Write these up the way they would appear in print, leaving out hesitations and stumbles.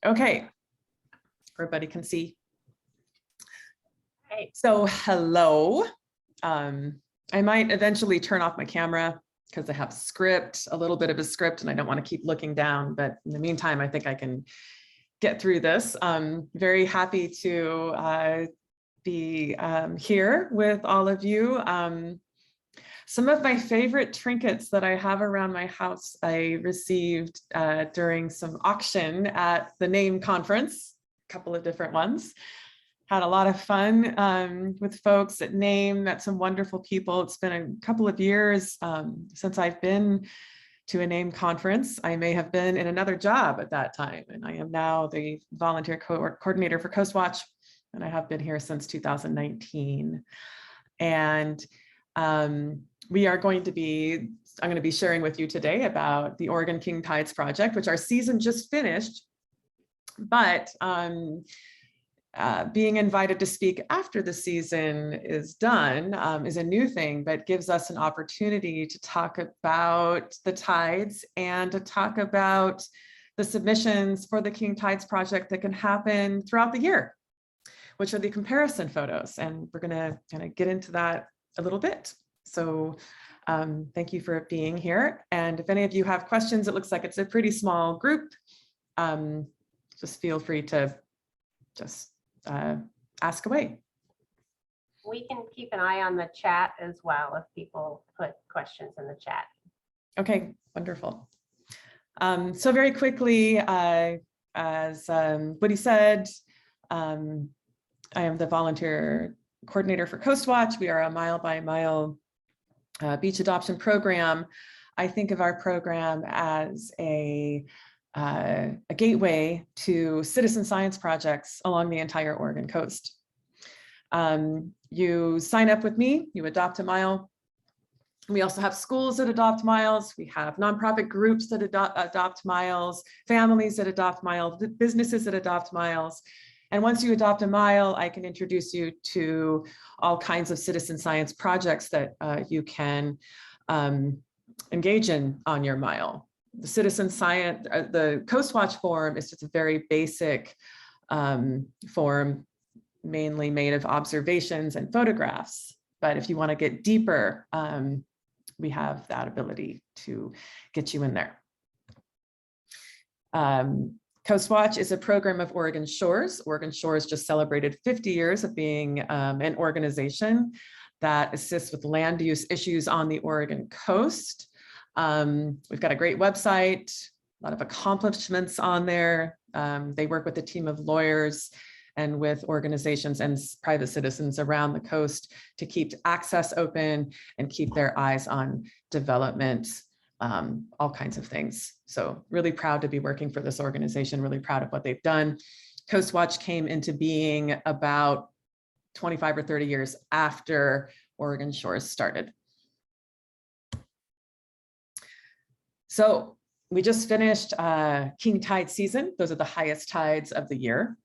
Okay, everybody can see. Hey. So hello. I might eventually turn off my camera because I have script, a little bit of a script, and I don't want to keep looking down. But in the meantime, I think I can get through this. I'm very happy to be here with all of you. Some of my favorite trinkets that I have around my house, I received during some auction at the NAME conference, a couple of different ones. Had a lot of fun with folks at NAME, met some wonderful people. It's been a couple of years since I've been to a NAME conference. I may have been in another job at that time, and I am now the volunteer coordinator for CoastWatch, and I have been here since 2019. And we are going to be, I'm going to be sharing with you today about the Oregon King Tides Project, which our season just finished, but being invited to speak after the season is done is a new thing, but gives us an opportunity to talk about the tides and to talk about the submissions for the King Tides Project that can happen throughout the year, which are the comparison photos. And we're gonna kind of get into that a little bit. So thank you for being here. And if any of you have questions, it looks like it's a pretty small group. Just feel free to just ask away. We can keep an eye on the chat as well if people put questions in the chat. Okay, wonderful. So very quickly, as Woody said, I am the volunteer coordinator for CoastWatch. We are a mile-by-mile beach adoption program. I think of our program as a gateway to citizen science projects along the entire Oregon coast. You sign up with me, you adopt a mile. We also have schools that adopt miles. We have nonprofit groups that adopt miles, families that adopt miles, businesses that adopt miles. And once you adopt a mile, I can introduce you to all kinds of citizen science projects that you can engage in on your mile. The citizen science, the CoastWatch form is just a very basic form, mainly made of observations and photographs. But if you want to get deeper, we have that ability to get you in there. CoastWatch is a program of Oregon Shores. Oregon Shores just celebrated 50 years of being an organization that assists with land use issues on the Oregon coast. We've got a great website, a lot of accomplishments on there. They work with a team of lawyers and with organizations and private citizens around the coast to keep access open and keep their eyes on development, all kinds of things. So really proud to be working for this organization, really proud of what they've done. CoastWatch came into being about 25 or 30 years after Oregon Shores started. So we just finished King Tide season. Those are the highest tides of the year.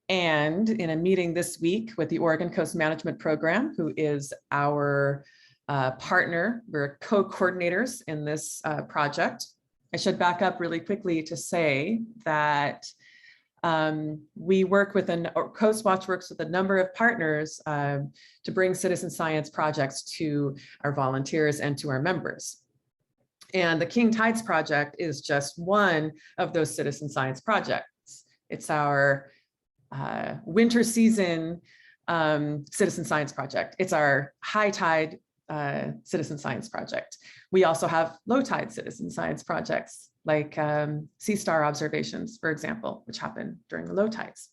And in a meeting this week with the Oregon Coast Management Program, who is our partner, we're co-coordinators in this project. I should back up really quickly to say that we work with, CoastWatch works with a number of partners to bring citizen science projects to our volunteers and to our members. And the King Tides Project is just one of those citizen science projects. It's our winter season citizen science project. It's our high tide citizen science project. We also have low tide citizen science projects like sea star observations, for example, which happen during the low tides.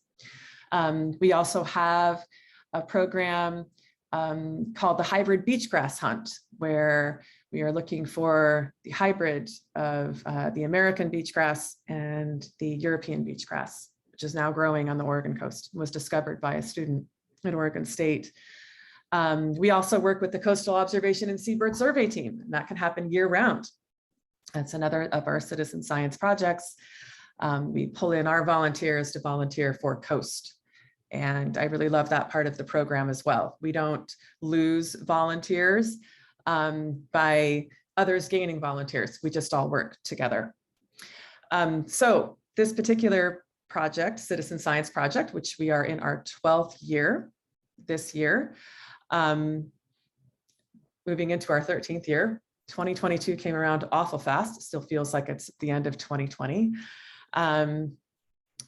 We also have a program called the Hybrid Beachgrass Hunt, where we are looking for the hybrid of the American beachgrass and the European beachgrass, which is now growing on the Oregon coast, was discovered by a student at Oregon State. We also work with the Coastal Observation and Seabird Survey team, and that can happen year round. That's another of our citizen science projects. We pull in our volunteers to volunteer for Coast. And I really love that part of the program as well. We don't lose volunteers by others gaining volunteers. We just all work together. So this particular project, citizen science project, which we are in our 12th year this year. Moving into our 13th year. 2022 came around awful fast. It still feels like it's the end of 2020.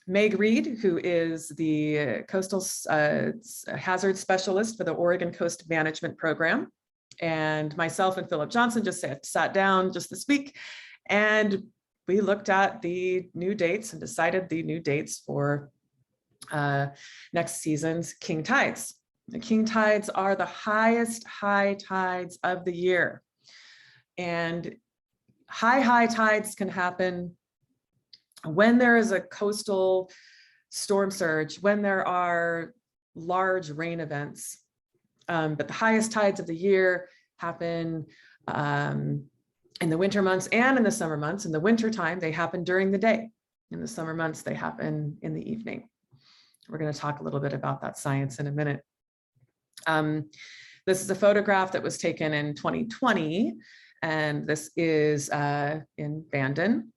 Meg Reed, who is the coastal hazard specialist for the Oregon Coast Management Program, and myself and Philip Johnson just sat down just this week, and we looked at the new dates and decided the new dates for next season's king tides. The king tides are the highest high tides of the year. And high tides can happen when there is a coastal storm surge, when there are large rain events. But the highest tides of the year happen in the winter months and in the summer months. In the winter time, they happen during the day. In the summer months, they happen in the evening. We're going to talk a little bit about that science in a minute. This is a photograph that was taken in 2020, and this is in Bandon.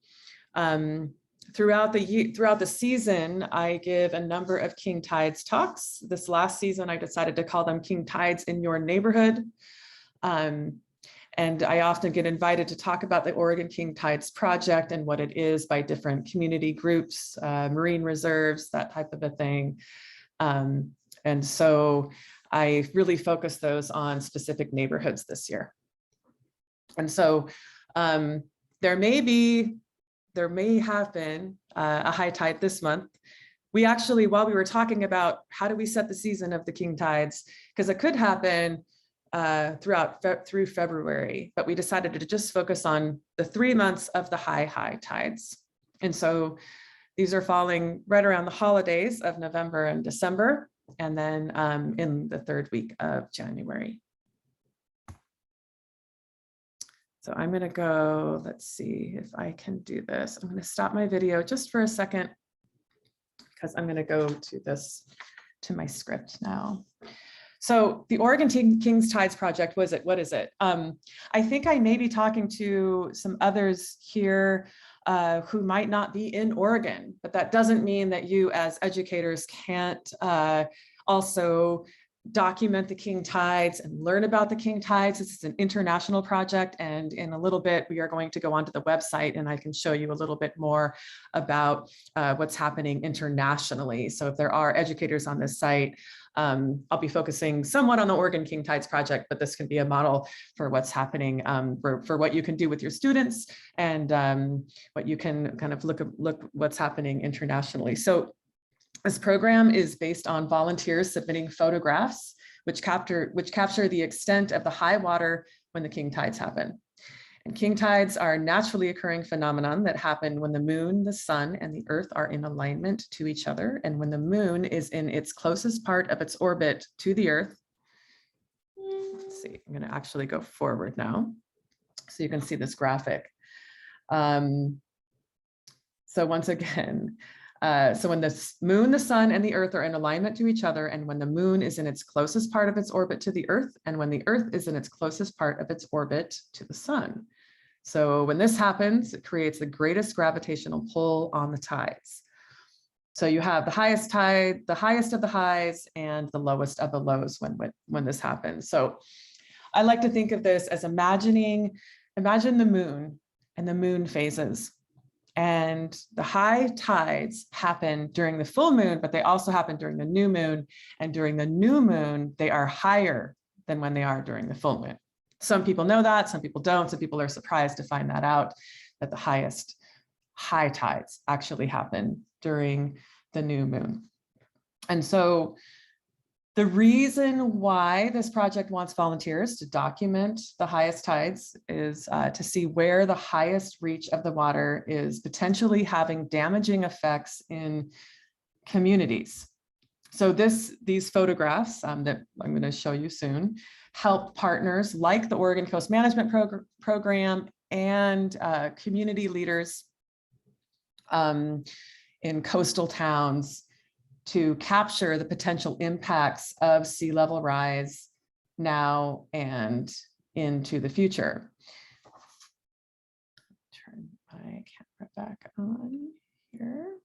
Throughout the season, I give a number of king tides talks. This last season, I decided to call them king tides in your neighborhood. And I often get invited to talk about the Oregon King Tides Project and what it is by different community groups, marine reserves, that type of a thing. And so I really focus those on specific neighborhoods this year. And so there may have been a high tide this month. We actually, while we were talking about how do we set the season of the king tides, because it could happen through February, but we decided to just focus on the 3 months of the high tides. And so these are falling right around the holidays of November and December, and then in the 3rd week of January. So I'm going to go, let's see if I can do this. I'm going to stop my video just for a second, because I'm going to go to my script now. So the Oregon King's Tides Project, what is it? I think I may be talking to some others here who might not be in Oregon, but that doesn't mean that you as educators can't also document the king tides and learn about the king tides. This is an international project, and in a little bit we are going to go onto the website and I can show you a little bit more about what's happening internationally. So if there are educators on this site, I'll be focusing somewhat on the Oregon King Tides Project, but this can be a model for what's happening, for what you can do with your students and what you can kind of look what's happening internationally. So this program is based on volunteers submitting photographs which capture the extent of the high water when the king tides happen. And king tides are a naturally occurring phenomenon that happen when the moon, the sun, and the earth are in alignment to each other, and when the moon is in its closest part of its orbit to the earth. Let's see, I'm going to actually go forward now so you can see this graphic. So once again, so when the moon, the sun, and the earth are in alignment to each other, and when the moon is in its closest part of its orbit to the earth, and when the earth is in its closest part of its orbit to the sun. So when this happens, it creates the greatest gravitational pull on the tides. So you have the highest tide, the highest of the highs, and the lowest of the lows when this happens. So I like to think of this as imagine the moon and the moon phases. And the high tides happen during the full moon, but they also happen during the new moon. And during the new moon, they are higher than when they are during the full moon. Some people know that, some people don't. Some people are surprised to find that out, that the highest high tides actually happen during the new moon. And so the reason why this project wants volunteers to document the highest tides is to see where the highest reach of the water is potentially having damaging effects in communities. So these photographs that I'm going to show you soon help partners like the Oregon Coast Management Program and community leaders in coastal towns to capture the potential impacts of sea level rise now and into the future. Turn my camera back on here.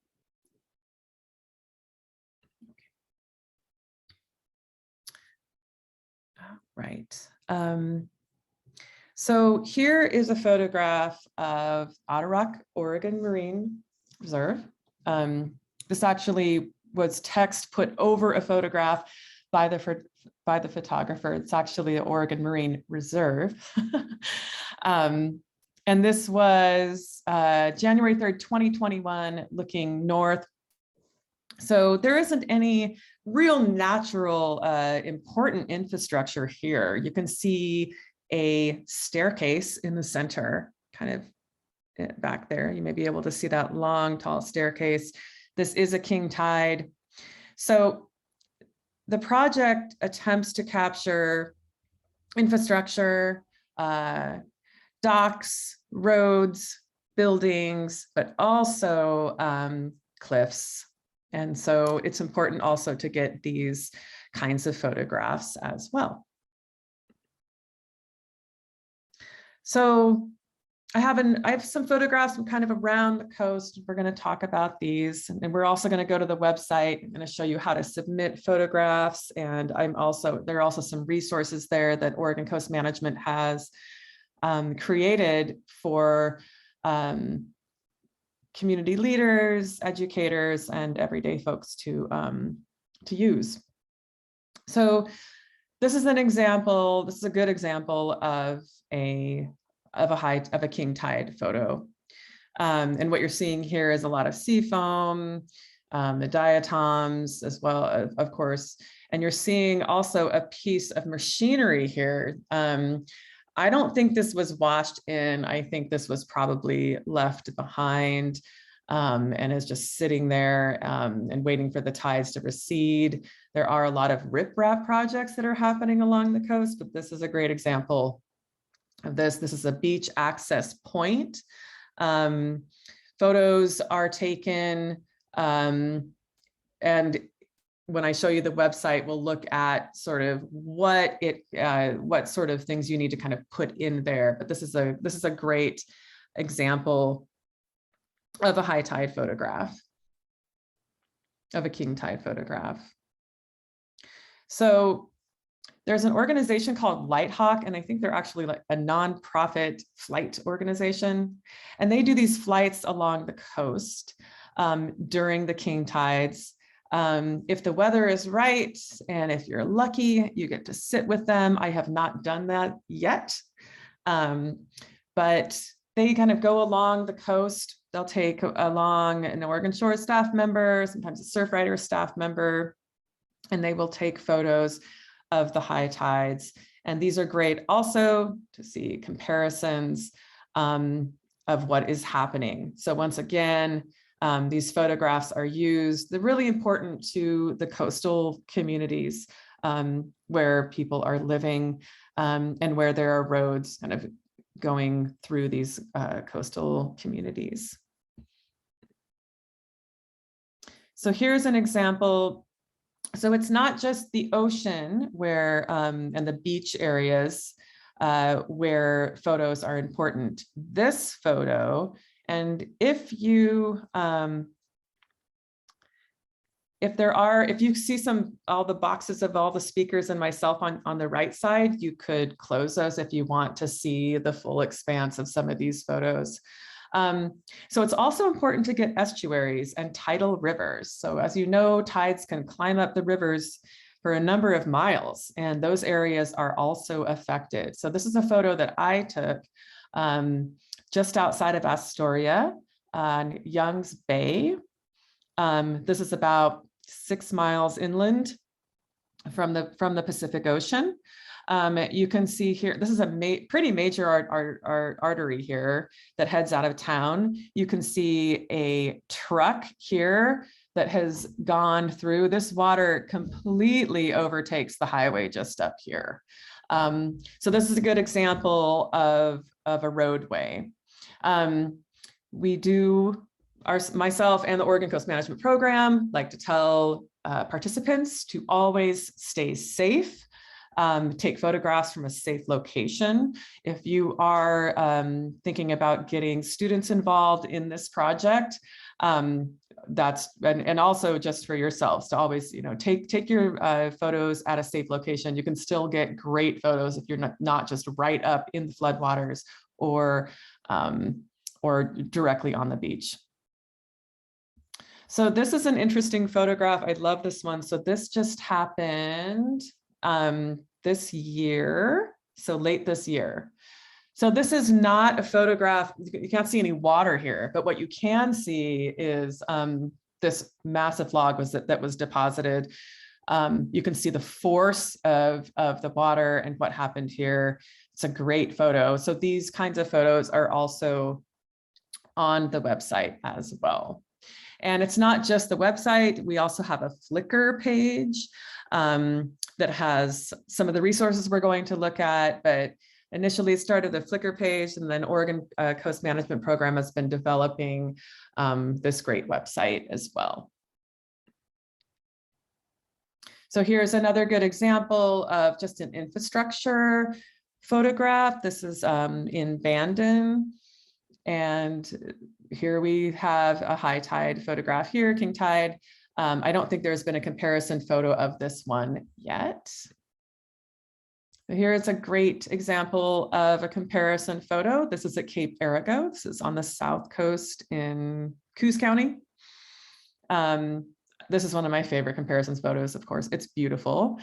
Right. So here is a photograph of Otter Rock, Oregon Marine Reserve. This actually was text put over a photograph by the photographer. It's actually the Oregon Marine Reserve. And this was January 3rd, 2021, looking north. So there isn't any real natural important infrastructure here. You can see a staircase in the center, kind of back there. You may be able to see that long, tall staircase. This is a king tide. So the project attempts to capture infrastructure, docks, roads, buildings, but also cliffs. And so it's important also to get these kinds of photographs as well. So I have some photographs kind of around the coast. We're going to talk about these, and we're also going to go to the website. I'm going to show you how to submit photographs, and there are also some resources there that Oregon Coast Management has created for community leaders, educators, and everyday folks to use. So this is an example. This is a good example of a king tide photo. And what you're seeing here is a lot of sea foam, the diatoms as well, of course. And you're seeing also a piece of machinery here. I don't think this was washed in. I think this was probably left behind and is just sitting there and waiting for the tides to recede. There are a lot of riprap projects that are happening along the coast, but this is a great example of this. This is a beach access point. Photos are taken, and when I show you the website, we'll look at sort of what sort of things you need to kind of put in there. But this is a great example of a high tide photograph, of a king tide photograph. So there's an organization called Lighthawk, and I think they're actually like a nonprofit flight organization. And they do these flights along the coast during the king tides. If the weather is right, and if you're lucky, you get to sit with them. I have not done that yet, but they kind of go along the coast. They'll take along an Oregon Shore staff member, sometimes a Surfrider staff member, and they will take photos of the high tides. And these are great also to see comparisons of what is happening. So once again, these photographs are used. They're really important to the coastal communities where people are living and where there are roads kind of going through these coastal communities. So here's an example. So it's not just the ocean where and the beach areas where photos are important. This photo, and if you see all the boxes of all the speakers and myself on the right side, you could close those if you want to see the full expanse of some of these photos. So it's also important to get estuaries and tidal rivers. So as you know, tides can climb up the rivers for a number of miles, and those areas are also affected. So this is a photo that I took just outside of Astoria on Young's Bay. This is about 6 miles inland from the Pacific Ocean. You can see here, this is a pretty major artery here that heads out of town. You can see a truck here that has gone through. This water completely overtakes the highway just up here. So this is a good example of a roadway. Myself and the Oregon Coast Management Program like to tell participants to always stay safe. Take photographs from a safe location. If you are thinking about getting students involved in this project, and also just for yourselves to always, take your photos at a safe location. You can still get great photos if you're not just right up in the floodwaters or directly on the beach. So this is an interesting photograph. I love this one. So this just happened this year, so late this year. So this is not a photograph. You can't see any water here, but what you can see is this massive log that was deposited. You can see the force of the water and what happened here. It's a great photo. So these kinds of photos are also on the website as well. And it's not just the website. We also have a Flickr page that has some of the resources we're going to look at, but initially it started the Flickr page, and then Oregon Coast Management Program has been developing this great website as well. So here's another good example of just an infrastructure photograph. This is in Bandon. And here we have a high tide photograph here, king tide. I don't think there's been a comparison photo of this one yet. But here is a great example of a comparison photo. This is at Cape Arago. This is on the south coast in Coos County. This is one of my favorite comparisons photos, of course. It's beautiful.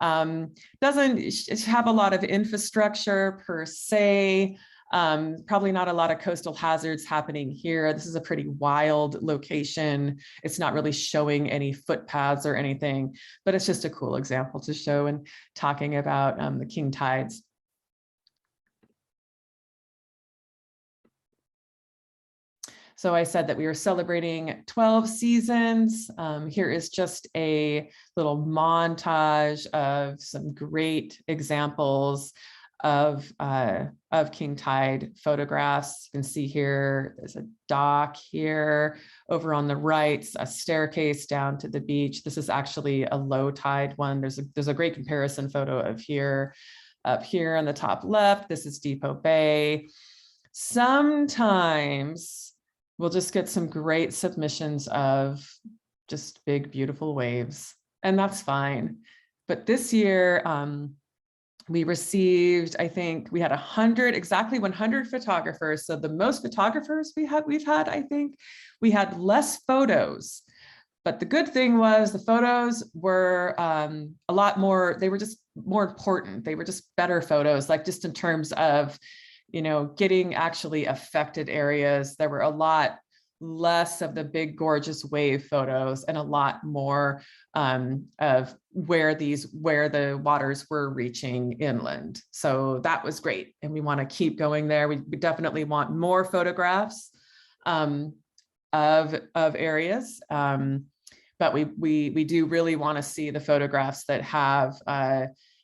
Doesn't have a lot of infrastructure per se. Probably not a lot of coastal hazards happening here. This is a pretty wild location. It's not really showing any footpaths or anything, but it's just a cool example to show and talking about the king tides. So I said that we were celebrating 12 seasons. Here is just a little montage of some great examples of king tide photographs. You can see here, there's a dock here. Over on the right, a staircase down to the beach. This is actually a low tide one. There's a great comparison photo of here. Up here on the top left, this is Depot Bay. Sometimes we'll just get some great submissions of just big, beautiful waves, and that's fine. But this year, we received, I think we had exactly 100 photographers. So the most photographers we've had, I think we had less photos, but the good thing was the photos were a lot more, they were just more important. They were just better photos, like just in terms of, getting actually affected areas. There were a lot less of the big gorgeous wave photos and a lot more of where the waters were reaching inland. So that was great, and we want to keep going there. We definitely want more photographs of areas, but we do really want to see the photographs that have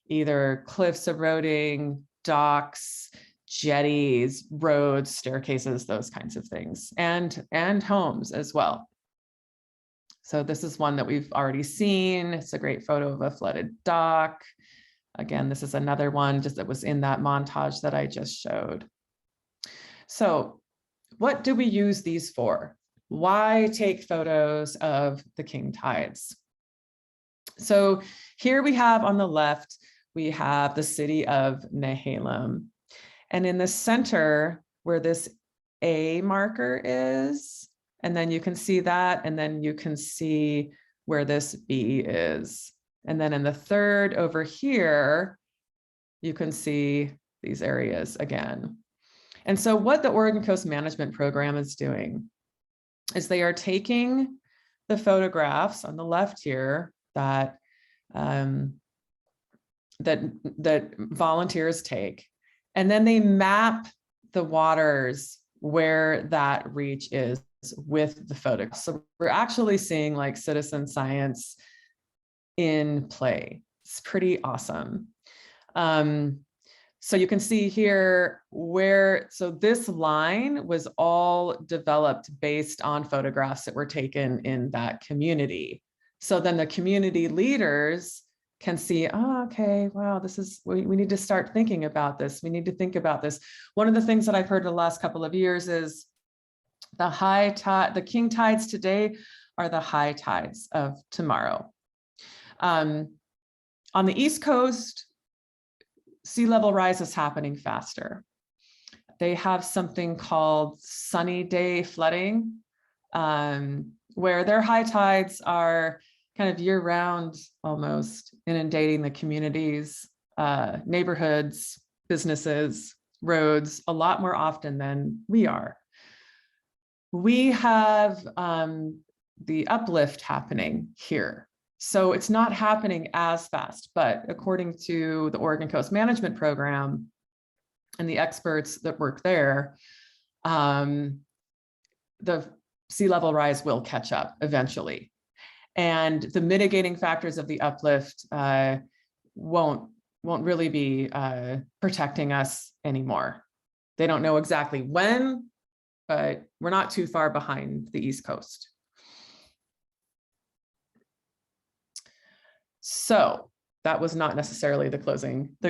either cliffs eroding, docks, jetties, roads, staircases, those kinds of things, and homes as well. So this is one that we've already seen. It's a great photo of a flooded dock. Again, this is another one just that was in that montage that I just showed. So what do we use these for? Why take photos of the king tides? So here we have on the left, we have the city of Nehalem. And in the center where this A marker is, and then you can see that, and then you can see where this B is. And then in the third over here, you can see these areas again. And so what the Oregon Coast Management Program is doing is they are taking the photographs on the left here that that volunteers take, and then they map the waters where that reach is with the photographs. So we're actually seeing like citizen science in play. It's pretty awesome. So you can see here so this line was all developed based on photographs that were taken in that community. So then the community leaders can see, oh, okay, wow, we need to start thinking about this. We need to think about this. One of the things that I've heard the last couple of years is The king tides today are the high tides of tomorrow. On the East Coast, sea level rise is happening faster. They have something called sunny day flooding, where their high tides are kind of year round, almost inundating the communities, neighborhoods, businesses, roads, a lot more often than we are. We have the uplift happening here. So it's not happening as fast, but according to the Oregon Coast Management Program and the experts that work there, the sea level rise will catch up eventually. And the mitigating factors of the uplift won't really be protecting us anymore. They don't know exactly when, but we're not too far behind the East Coast. So that was not necessarily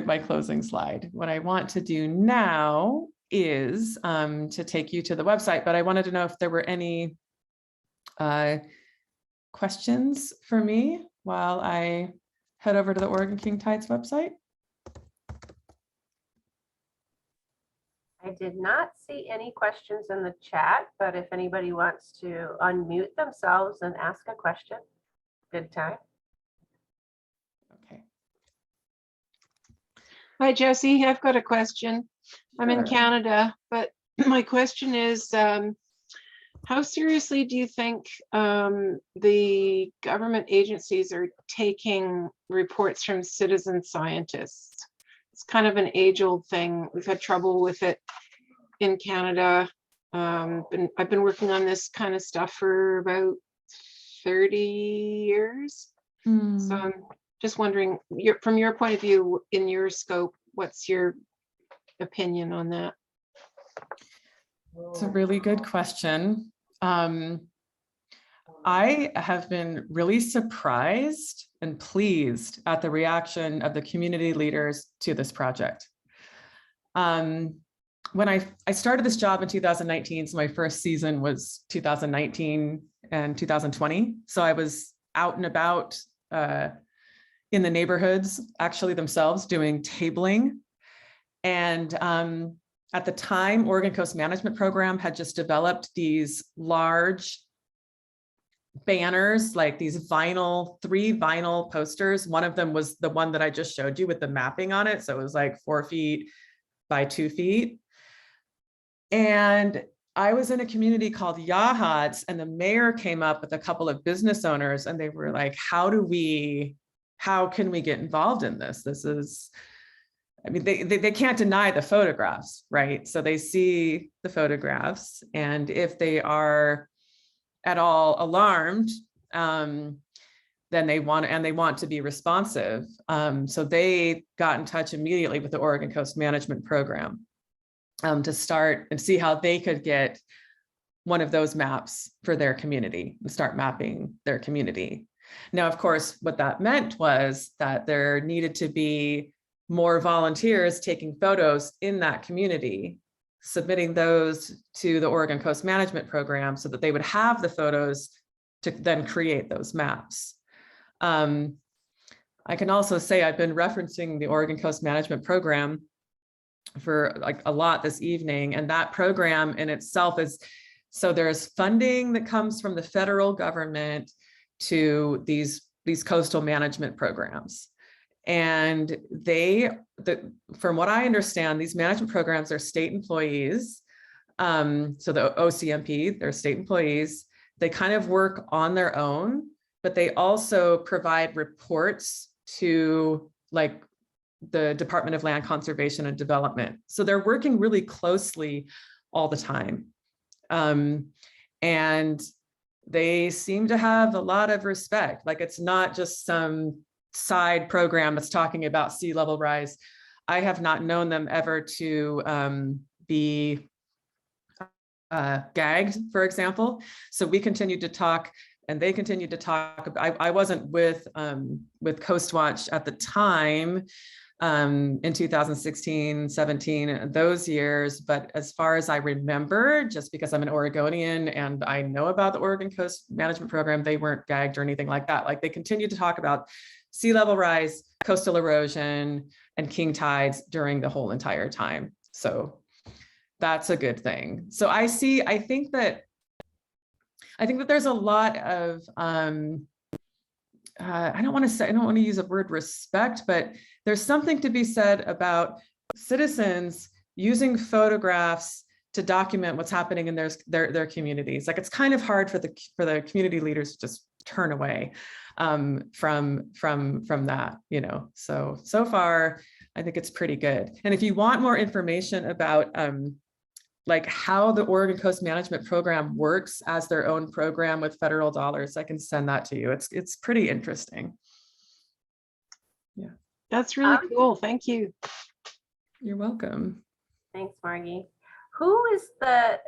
my closing slide. What I want to do now is to take you to the website, but I wanted to know if there were any questions for me while I head over to the Oregon King Tides website. I did not see any questions in the chat, but if anybody wants to unmute themselves and ask a question, good time. Okay. Hi, Jesse. I've got a question. I'm in Sure. Canada, but my question is, how seriously do you think the government agencies are taking reports from citizen scientists? It's kind of an age-old thing. We've had trouble with it in Canada. I've been working on this kind of stuff for about 30 years. So I'm just wondering, from your point of view, in your scope, what's your opinion on that? It's a really good question. I have been really surprised and pleased at the reaction of the community leaders to this project. When I started this job in 2019, so my first season was 2019 and 2020. So I was out and about in the neighborhoods, actually themselves doing tabling. And at the time, Oregon Coast Management Program had just developed these large banners, like these 3 vinyl posters. One of them was the one that I just showed you with the mapping on it. So it was like 4 feet by 2 feet. And I was in a community called Yachats, and the mayor came up with a couple of business owners, and they were like, how can we get involved in this? This is, I mean, they can't deny the photographs, right? So they see the photographs, and if they are at all alarmed, then they want to be responsive. So they got in touch immediately with the Oregon Coast Management Program to start and see how they could get one of those maps for their community and start mapping their community. Now, of course, what that meant was that there needed to be more volunteers taking photos in that community, submitting those to the Oregon Coast Management Program so that they would have the photos to then create those maps. I can also say I've been referencing the Oregon Coast Management Program for like a lot this evening, and that program in itself is, so there's funding that comes from the federal government to these coastal management programs. And from what I understand, these management programs are state employees. So the OCMP, they're state employees. They kind of work on their own, but they also provide reports to like the Department of Land Conservation and Development. So they're working really closely all the time. And they seem to have a lot of respect. Like, it's not just some side program that's talking about sea level rise. I have not known them ever to be gagged, for example. So we continued to talk, and they continued to talk. I wasn't with CoastWatch at the time, in 2016, 17, those years. But as far as I remember, just because I'm an Oregonian and I know about the Oregon Coast Management Program, they weren't gagged or anything like that. Like they continued to talk about sea level rise, coastal erosion, and king tides during the whole entire time. So that's a good thing. So I think that there's a lot of, I don't want to use a word respect, but there's something to be said about citizens using photographs to document what's happening in their communities. Like it's kind of hard for the community leaders to just turn away from that, you know. So far, I think it's pretty good. And if you want more information about like how the Oregon Coast Management Program works as their own program with federal dollars, I can send that to you. It's pretty interesting. Yeah. That's really cool. Thank you. You're welcome. Thanks, Margie. Who is the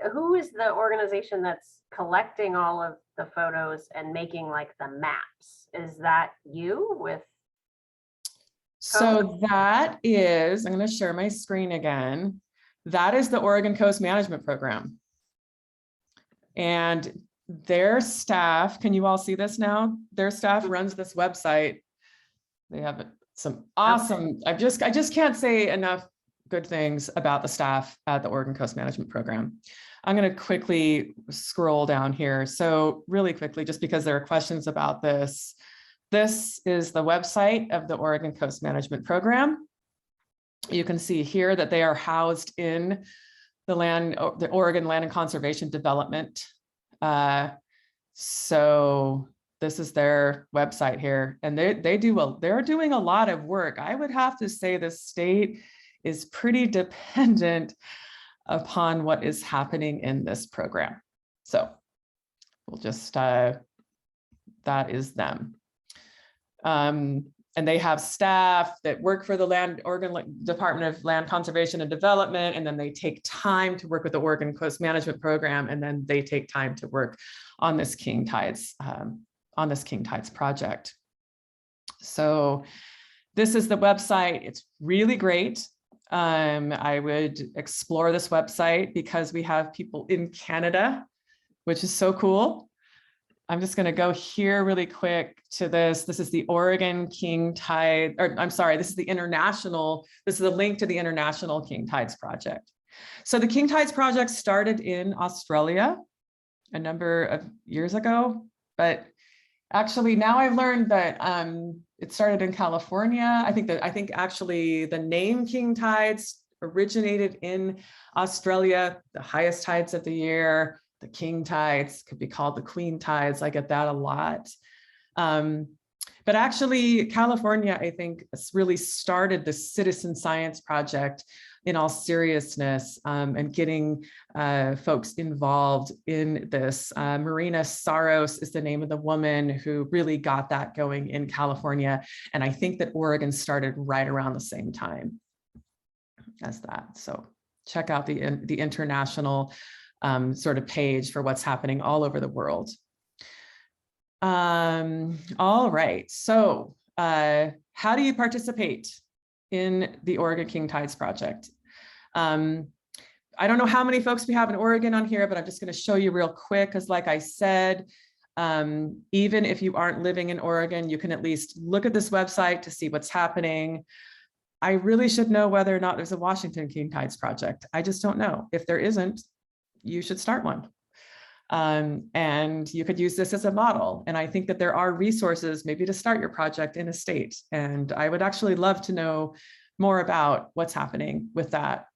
organization that's collecting all of the photos and making like the maps? Is that you with? So that is, I'm going to share my screen again. That is the Oregon Coast Management Program. And their staff, can you all see this now? Their staff runs this website. They have some awesome, I just can't say enough good things about the staff at the Oregon Coast Management Program. I'm going to quickly scroll down here. So really quickly, just because there are questions about this. This is the website of the Oregon Coast Management Program. You can see here that they are housed in the Oregon Land and Conservation Development. So this is their website here, and they're doing a lot of work. I would have to say the state is pretty dependent upon what is happening in this program. So we'll just, that is them. And they have staff that work for the Oregon Department of Land Conservation and Development, and then they take time to work with the Oregon Coast Management Program, and then they take time to work on this king tides project. So this is the website. It's really great. I would explore this website because we have people in Canada, which is so cool. I'm just going to go here really quick to this. This is the Oregon King Tide, or I'm sorry, this is the link to the International King Tides Project. So the King Tides Project started in Australia a number of years ago, but actually now I've learned that it started in California. I think actually the name King Tides originated in Australia, the highest tides of the year. The king tides could be called the queen tides. I get that a lot. But actually, California, I think, really started the citizen science project in all seriousness, and getting folks involved in this. Marina Saros is the name of the woman who really got that going in California. And I think that Oregon started right around the same time as that. So check out the international sort of page for what's happening all over the world. All right, so how do you participate in the Oregon King Tides Project? I don't know how many folks we have in Oregon on here, but I'm just going to show you real quick, because like I said, even if you aren't living in Oregon, you can at least look at this website to see what's happening. I really should know whether or not there's a Washington King Tides Project. I just don't know. If there isn't, you should start one. And you could use this as a model. And I think that there are resources maybe to start your project in a state. And I would actually love to know more about what's happening with that.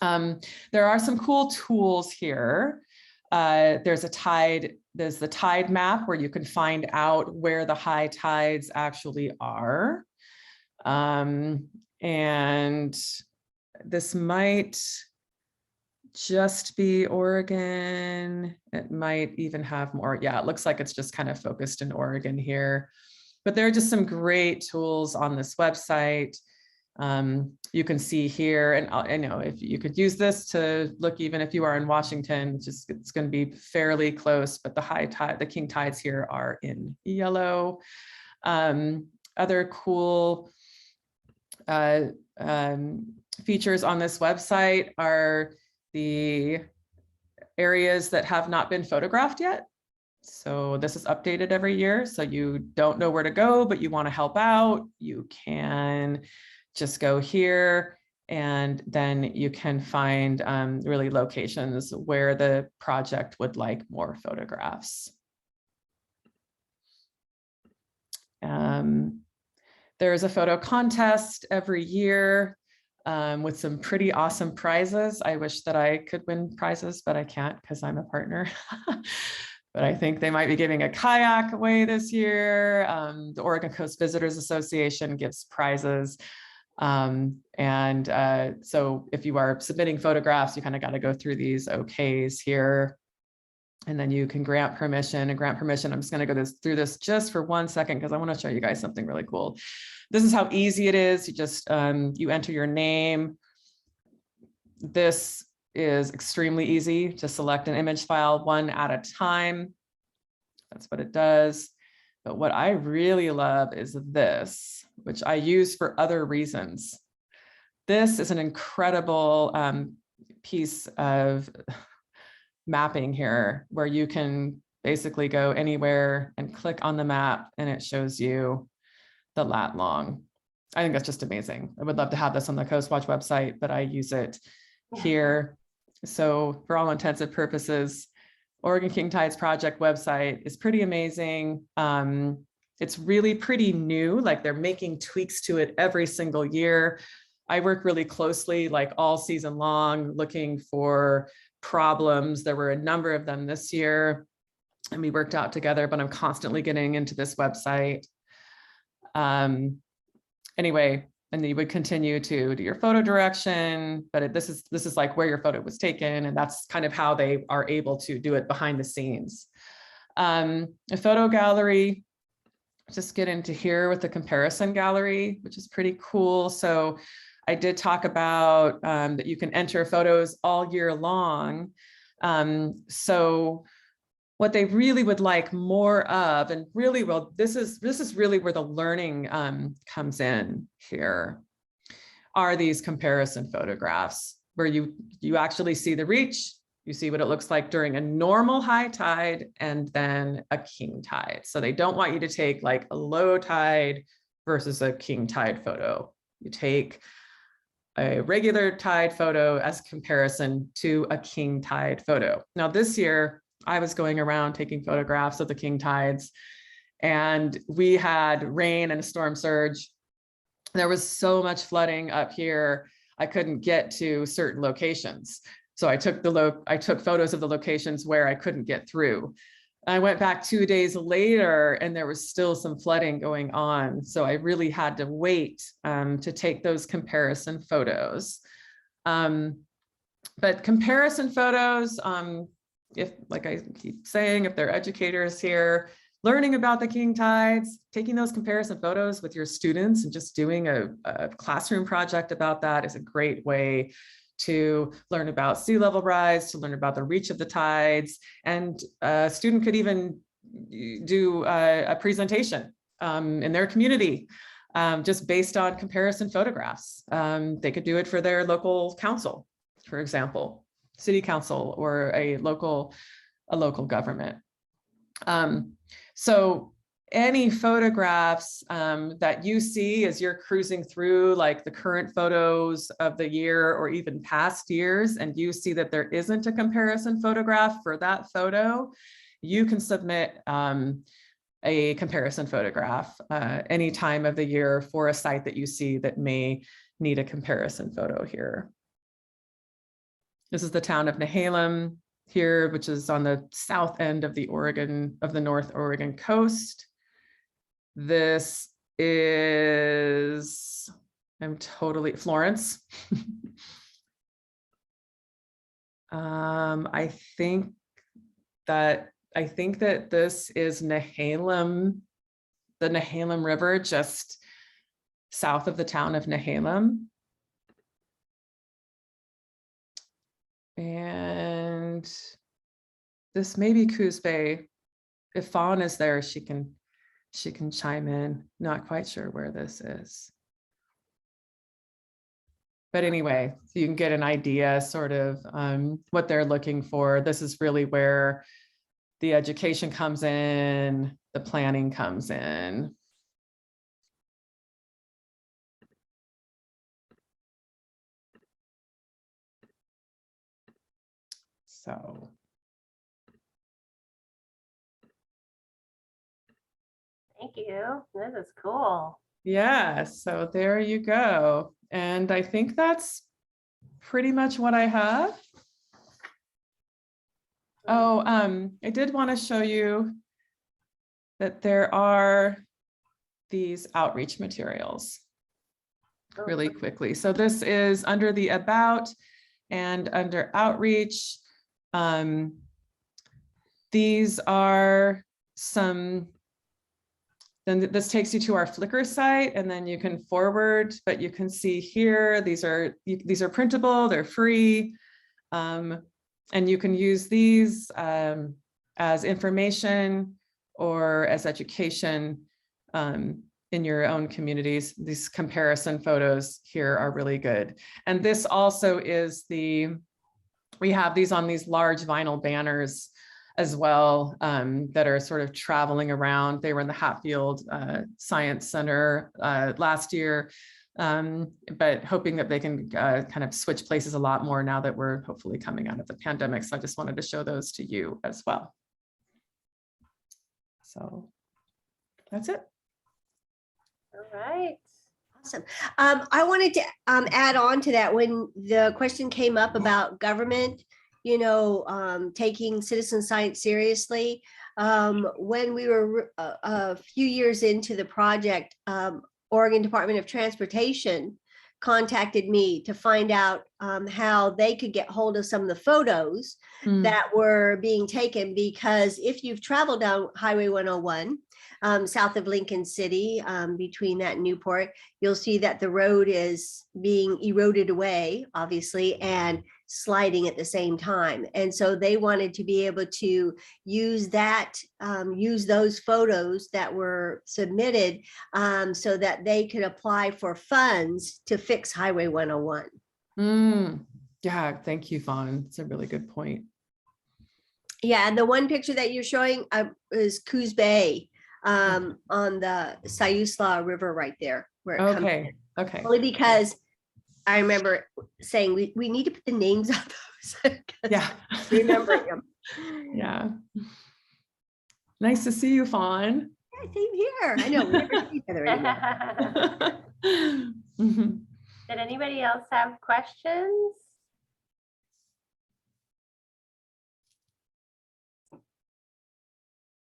There are some cool tools here. There's the tide map where you can find out where the high tides actually are. And this might just be Oregon. It might even have more. Yeah, it looks like it's just kind of focused in Oregon here. But there are just some great tools on this website. You can see here, and I know if you could use this to look, even if you are in Washington, it's going to be fairly close, but the king tides here are in yellow. Other cool features on this website are the areas that have not been photographed yet. So this is updated every year. So you don't know where to go, but you want to help out, you can just go here, and then you can find really locations where the project would like more photographs. There's a photo contest every year with some pretty awesome prizes. I wish that I could win prizes, but I can't because I'm a partner. But I think they might be giving a kayak away this year. The Oregon Coast Visitors Association gives prizes. So if you are submitting photographs, you kind of got to go through these OKs here. And then you can grant permission. I'm just going to go through this just for 1 second because I want to show you guys something really cool. This is how easy it is. You just you enter your name. This is extremely easy to select an image file one at a time. That's what it does. But what I really love is this, which I use for other reasons. This is an incredible piece of mapping here where you can basically go anywhere and click on the map and it shows you the lat long. I think that's just amazing. I would love to have this on the CoastWatch website, but I use it here. So for all intents and purposes, Oregon King Tides Project website is pretty amazing. It's really pretty new, like they're making tweaks to it every single year. I work really closely, like all season long, looking for problems. There were a number of them this year and we worked out together, but I'm constantly getting into this website. Anyway, and then you would continue to do your photo direction, but this is like where your photo was taken, and that's kind of how they are able to do it behind the scenes. A photo gallery, just get into here with the comparison gallery, which is pretty cool. So I did talk about that you can enter photos all year long. So what they really would like more of, and really, well, this is really where the learning comes in here, are these comparison photographs where you actually see the reach, you see what it looks like during a normal high tide and then a king tide. So they don't want you to take like a low tide versus a king tide photo. You take a regular tide photo as comparison to a king tide photo. Now this year, I was going around taking photographs of the king tides and we had rain and a storm surge. There was so much flooding up here, I couldn't get to certain locations. So I took photos of the locations where I couldn't get through. I went back 2 days later and there was still some flooding going on. So I really had to wait to take those comparison photos. But comparison photos, if, like I keep saying, if they're educators here, learning about the king tides, taking those comparison photos with your students and just doing a classroom project about that is a great way to learn about sea level rise, to learn about the reach of the tides. And a student could even do a presentation in their community just based on comparison photographs. They could do it for their local council, for example, city council or a local government. So any photographs that you see as you're cruising through, like the current photos of the year or even past years, and you see that there isn't a comparison photograph for that photo, you can submit a comparison photograph any time of the year for a site that you see that may need a comparison photo here. This is the town of Nehalem here, which is on the south end of the North Oregon coast. This is, Florence. I think that this is Nehalem, the Nehalem River, just south of the town of Nehalem. And this may be Coos Bay. If Fawn is there, she can chime in. Not quite sure where this is. But anyway, so you can get an idea sort of what they're looking for. This is really where the education comes in, the planning comes in. So. Thank you. This is cool. Yeah, so there you go. And I think that's pretty much what I have. Oh, I did want to show you that there are these outreach materials really quickly. So this is under the about and under outreach. These are some, then this takes you to our Flickr site, and then you can forward, but you can see here, these are printable, they're free. And you can use these as information or as education in your own communities. These comparison photos here are really good. And this also is we have these on these large vinyl banners as well that are sort of traveling around. They were in the Hatfield Science Center last year. But hoping that they can kind of switch places a lot more now that we're hopefully coming out of the pandemic. So I just wanted to show those to you as well. So that's it. All right. Awesome. I wanted to add on to that when the question came up about government, taking citizen science seriously. When we were a few years into the project, Oregon Department of Transportation contacted me to find out how they could get hold of some of the photos that were being taken, because if you've traveled down Highway 101 south of Lincoln City, between that and Newport, you'll see that the road is being eroded away, obviously, and sliding at the same time. And so they wanted to be able to use that, use those photos that were submitted so that they could apply for funds to fix Highway 101. Yeah, thank you, Vaughn. It's a really good point. Yeah, and the one picture that you're showing is Coos Bay on the Siuslaw River right there. Where it comes in. Okay. Only because I remember saying we need to put the names on those. Yeah. Remembering them. Yeah. Nice to see you, Fawn. Yeah, same here. I know we never see each other anymore. Did anybody else have questions?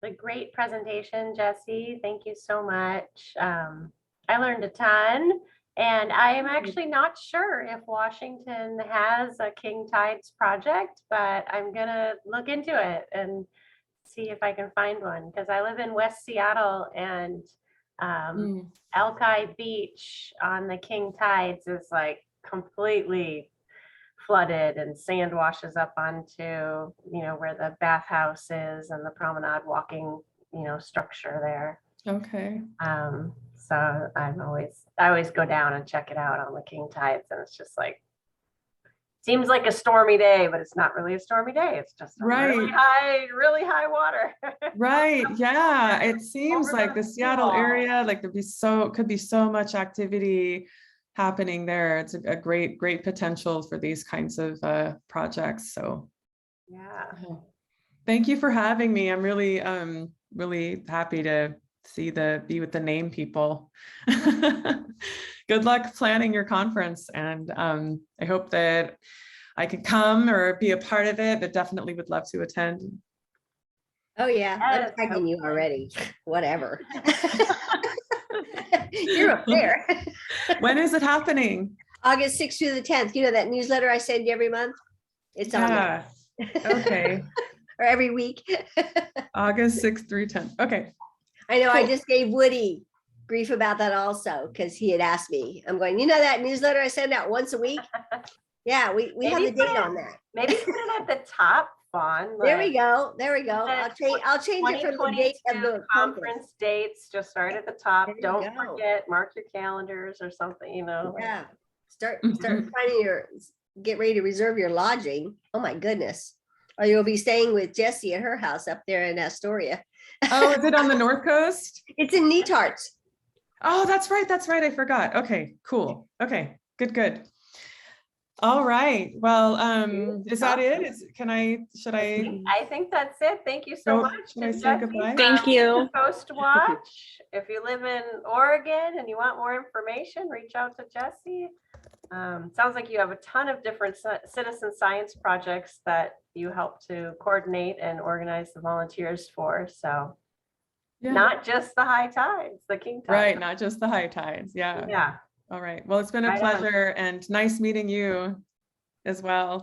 A great presentation, Jesse. Thank you so much. I learned a ton. And I am actually not sure if Washington has a King Tides project, but I'm gonna look into it and see if I can find one, because I live in West Seattle, and Alki Beach on the King Tides is like completely flooded, and sand washes up onto, where the bathhouse is and the promenade walking, structure there. Okay. So I always go down and check it out on the King Tides, and it's just like, seems like a stormy day, but it's not really a stormy day. It's just really high water. Right. Yeah. It seems like the Seattle area, like could be so much activity happening there. It's a great potential for these kinds of projects. So yeah. Thank you for having me. I'm really happy to be with the name people. Good luck planning your conference, and I hope that I can come or be a part of it, but definitely would love to attend. Oh yeah, Yes, I'm tagging you already. Whatever. You're up there. When is it happening? August 6th through the 10th. You know that newsletter I send you every month? It's on there. Okay. Or every week. August 6th through 10th. Okay. I know. Cool. I just gave Woody grief about that also, because he had asked me. I'm going, that newsletter I send out once a week? Yeah, we have the date on that. Maybe put it at the top, Fawn. There we go. I'll change it from the date of the conference dates. Just start at the top. Don't forget, mark your calendars or something, Yeah. Start finding get ready to reserve your lodging. Oh my goodness. Or you'll be staying with Jessie at her house up there in Astoria. Oh, is it on the North Coast? It's in Neatarts. Oh, that's right. That's right. I forgot. Okay, cool. Okay, good. All right. Well, is that it? Should I I think that's it. Thank you so go? much. Should I to say Jessie goodbye? Thank you. from CoastWatch. If you live in Oregon and you want more information, reach out to Jessie. Sounds like you have a ton of different citizen science projects that you help to coordinate and organize the volunteers for. So Yeah. not just the high tides, the king tides. Right, not just the high tides. Yeah. Yeah. All right. Well, it's been a Right on. pleasure and nice meeting you as well.